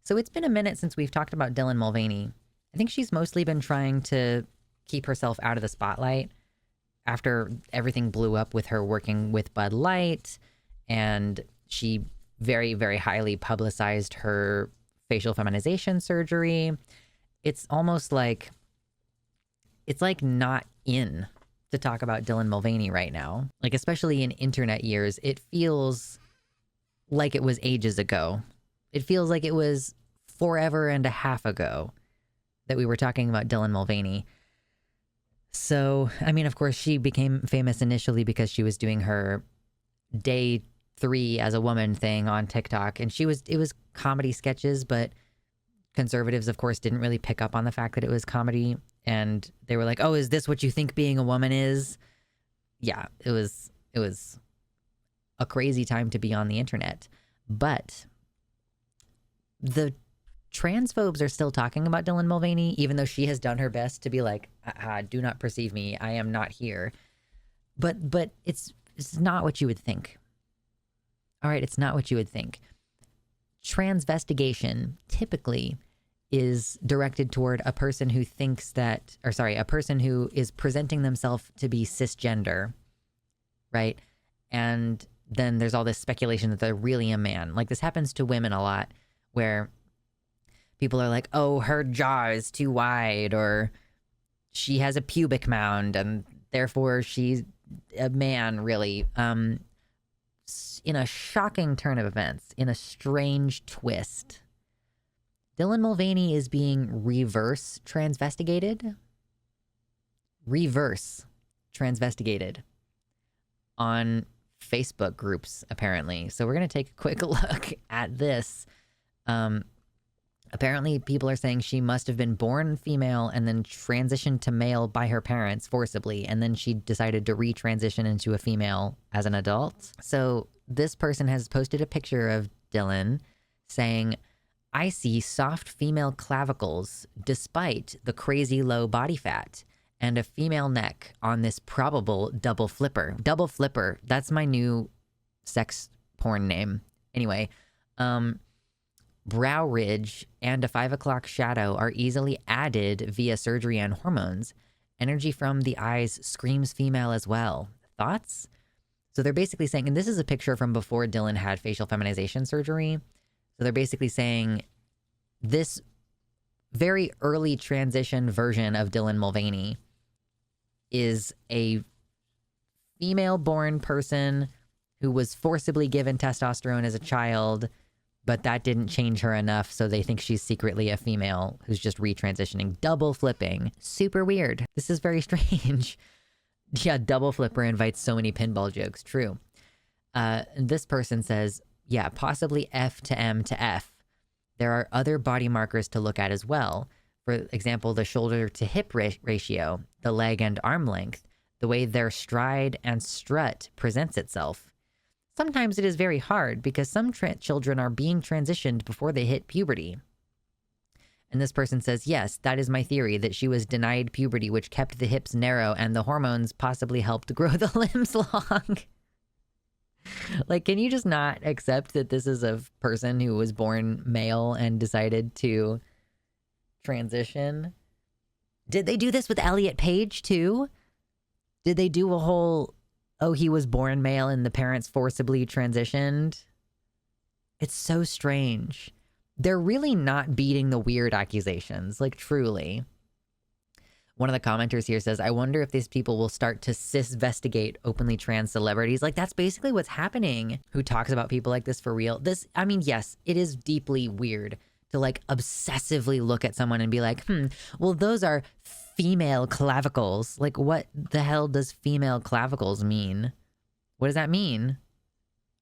So it's been a minute since we've talked about Dylan Mulvaney. I think she's mostly been trying to keep herself out of the spotlight after everything blew up with her working with Bud Light, and she very, very highly publicized her facial feminization surgery. It's almost like it's like not in to talk about Dylan Mulvaney right now. Like, especially in internet years, it feels like it was ages ago. It feels like it was forever and a half ago that we were talking about Dylan Mulvaney. So, I mean, of course, she became famous initially because she was doing her day 3 as a woman thing on TikTok. And it was comedy sketches, but conservatives, of course, didn't really pick up on the fact that it was comedy. And they were like, oh, is this what you think being a woman is? Yeah, it was a crazy time to be on the internet. But the transphobes are still talking about Dylan Mulvaney, even though she has done her best to be like, do not perceive me. I am not here. But it's not what you would think. All right, it's not what you would think. Transvestigation typically is directed toward a person who thinks that, a person who is presenting themselves to be cisgender, right? And then there's all this speculation that they're really a man. Like, this happens to women a lot, where people are like, oh, her jaw is too wide, or she has a pubic mound and therefore she's a man, really. In a shocking turn of events, in a strange twist, Dylan Mulvaney is being reverse transvestigated on Facebook groups, apparently. So we're going to take a quick look at this. Apparently, people are saying she must have been born female and then transitioned to male by her parents forcibly, and then she decided to retransition into a female as an adult. So this person has posted a picture of Dylan saying, I see soft female clavicles despite the crazy low body fat, and a female neck on this probable double flipper. Double flipper, that's my new sex porn name. Anyway, brow ridge and a 5 o'clock shadow are easily added via surgery and hormones. Energy from the eyes screams female as well. Thoughts? So they're basically saying, and this is a picture from before Dylan had facial feminization surgery. So they're basically saying this very early transition version of Dylan Mulvaney is a female-born person who was forcibly given testosterone as a child, but that didn't change her enough, so they think she's secretly a female who's just retransitioning. Double flipping. Super weird. This is very strange. Yeah, double flipper invites so many pinball jokes. True. This person says, yeah, possibly F to M to F. There are other body markers to look at as well. For example, the shoulder to hip ratio, the leg and arm length, the way their stride and strut presents itself. Sometimes it is very hard because some children are being transitioned before they hit puberty. And this person says, yes, that is my theory, that she was denied puberty, which kept the hips narrow and the hormones possibly helped grow the limbs long. Like, can you just not accept that this is a person who was born male and decided to transition? Did they do this with Elliot Page too? Did they do a whole, oh, he was born male and the parents forcibly transitioned? It's so strange. They're really not beating the weird accusations, like, truly. One of the commenters here says, I wonder if these people will start to cisvestigate openly trans celebrities. Like, that's basically what's happening. Who talks about people like this for real? This, I mean, yes, it is deeply weird to, like, obsessively look at someone and be like, well, those are female clavicles. Like, what the hell does female clavicles mean? What does that mean?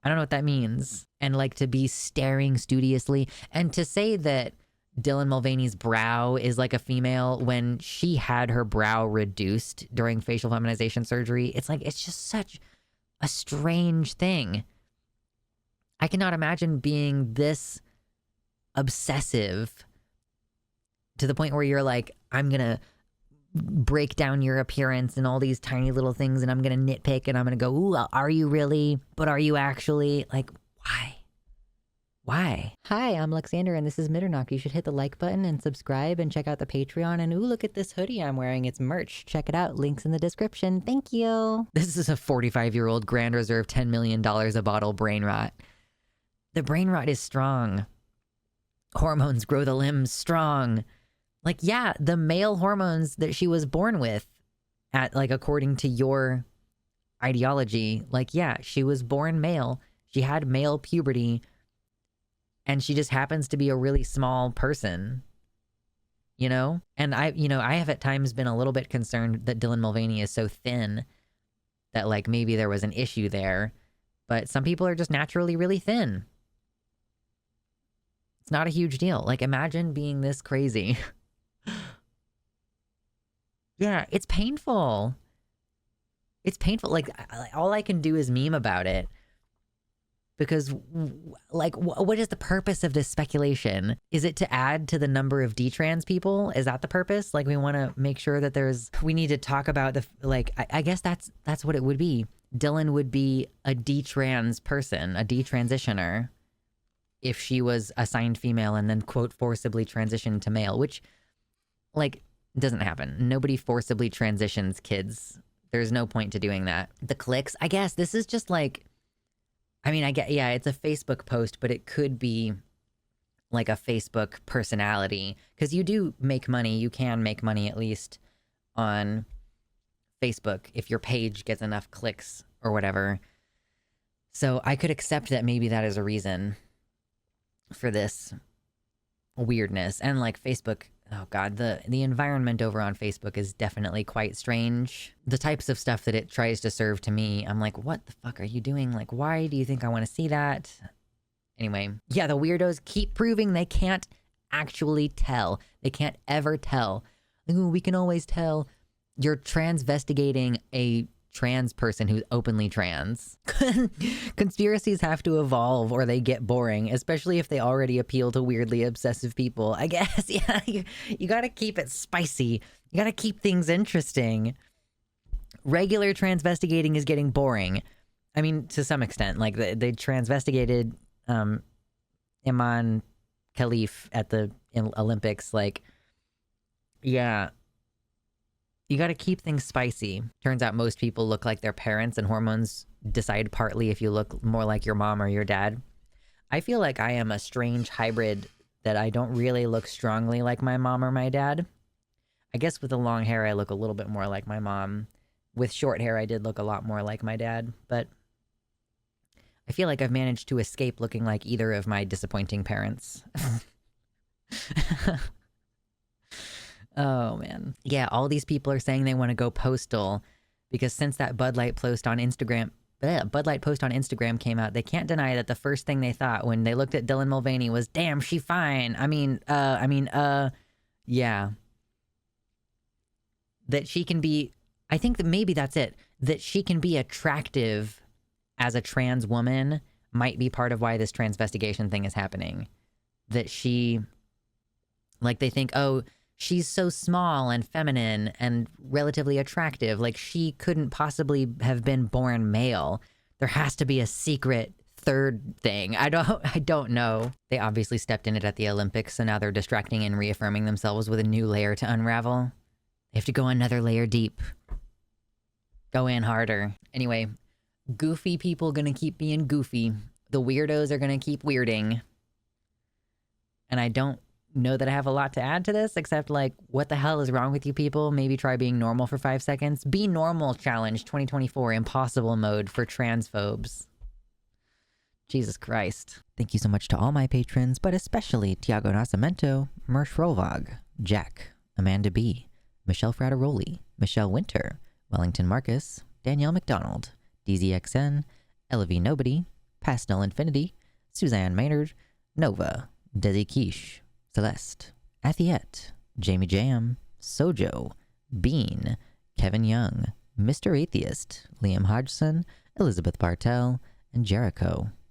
I don't know what that means. And, like, to be staring studiously and to say that Dylan Mulvaney's brow is like a female when she had her brow reduced during facial feminization surgery. It's like, it's just such a strange thing. I cannot imagine being this obsessive to the point where you're like, I'm going to break down your appearance and all these tiny little things, and I'm going to nitpick and I'm going to go, ooh, are you really? But are you actually? Like, why? Why? Hi, I'm Alexander and this is Mitternacht. You should hit the like button and subscribe and check out the Patreon. And ooh, look at this hoodie I'm wearing. It's merch. Check it out. Links in the description. Thank you. This is a 45-year-old Grand Reserve $10 million a bottle brain rot. The brain rot is strong. Hormones grow the limbs strong. Like, yeah, the male hormones that she was born with at, like, according to your ideology, like, yeah, she was born male. She had male puberty. And she just happens to be a really small person, you know? And I have at times been a little bit concerned that Dylan Mulvaney is so thin that, like, maybe there was an issue there. But some people are just naturally really thin. It's not a huge deal. Like, imagine being this crazy. Yeah, it's painful. It's painful. Like, all I can do is meme about it. Because, like, what is the purpose of this speculation? Is it to add to the number of detrans people? Is that the purpose? Like, we want to make sure that we need to talk about I guess that's what it would be. Dylan would be a detrans person, a detransitioner, if she was assigned female and then, quote, forcibly transitioned to male, which, like, doesn't happen. Nobody forcibly transitions kids. There's no point to doing that. The clicks, I guess this is just like, I mean, I get, yeah, it's a Facebook post, but it could be like a Facebook personality because you do make money. You can make money at least on Facebook if your page gets enough clicks or whatever. So I could accept that maybe that is a reason for this weirdness. And like Facebook, oh God, the environment over on Facebook is definitely quite strange. The types of stuff that it tries to serve to me, I'm like, what the fuck are you doing? Like, why do you think I want to see that? Anyway, yeah, the weirdos keep proving they can't actually tell. They can't ever tell. Ooh, we can always tell. You're transvestigating a trans person who's openly trans. Conspiracies have to evolve or they get boring, especially if they already appeal to weirdly obsessive people. I guess, yeah, you gotta keep it spicy. You gotta keep things interesting. Regular transvestigating is getting boring. I mean, to some extent, like they transvestigated Iman Khalif at the Olympics. Like, yeah. You got to keep things spicy. Turns out most people look like their parents and hormones decide partly if you look more like your mom or your dad. I feel like I am a strange hybrid that I don't really look strongly like my mom or my dad. I guess with the long hair, I look a little bit more like my mom. With short hair, I did look a lot more like my dad, but I feel like I've managed to escape looking like either of my disappointing parents. Oh, man. Yeah, all these people are saying they want to go postal because since that Bud Light post on Instagram came out, they can't deny that the first thing they thought when they looked at Dylan Mulvaney was, damn, she fine. Yeah. That she can be, I think that maybe that's it, that she can be attractive as a trans woman might be part of why this transvestigation thing is happening. That she, like, they think, oh, she's so small and feminine and relatively attractive. Like, she couldn't possibly have been born male. There has to be a secret third thing. I don't know. They obviously stepped in it at the Olympics, so now they're distracting and reaffirming themselves with a new layer to unravel. They have to go another layer deep. Go in harder. Anyway, goofy people gonna keep being goofy. The weirdos are gonna keep weirding. And I don't know that I have a lot to add to this, except like, what the hell is wrong with you people? Maybe try being normal for 5 seconds. Be normal challenge 2024 impossible mode for transphobes. Jesus Christ. Thank you so much to all my patrons, but especially Tiago Nascimento, Mersh Rovag, Jack, Amanda B, Michelle Frateroli, Michelle Winter, Wellington Marcus, Danielle McDonald, DZXN, Ella Nobody, Pastel Infinity, Suzanne Maynard, Nova, Desi Quiche, Celeste, Athiette, Jamie Jam, Sojo, Bean, Kevin Young, Mr. Atheist, Liam Hodgson, Elizabeth Bartell, and Jericho.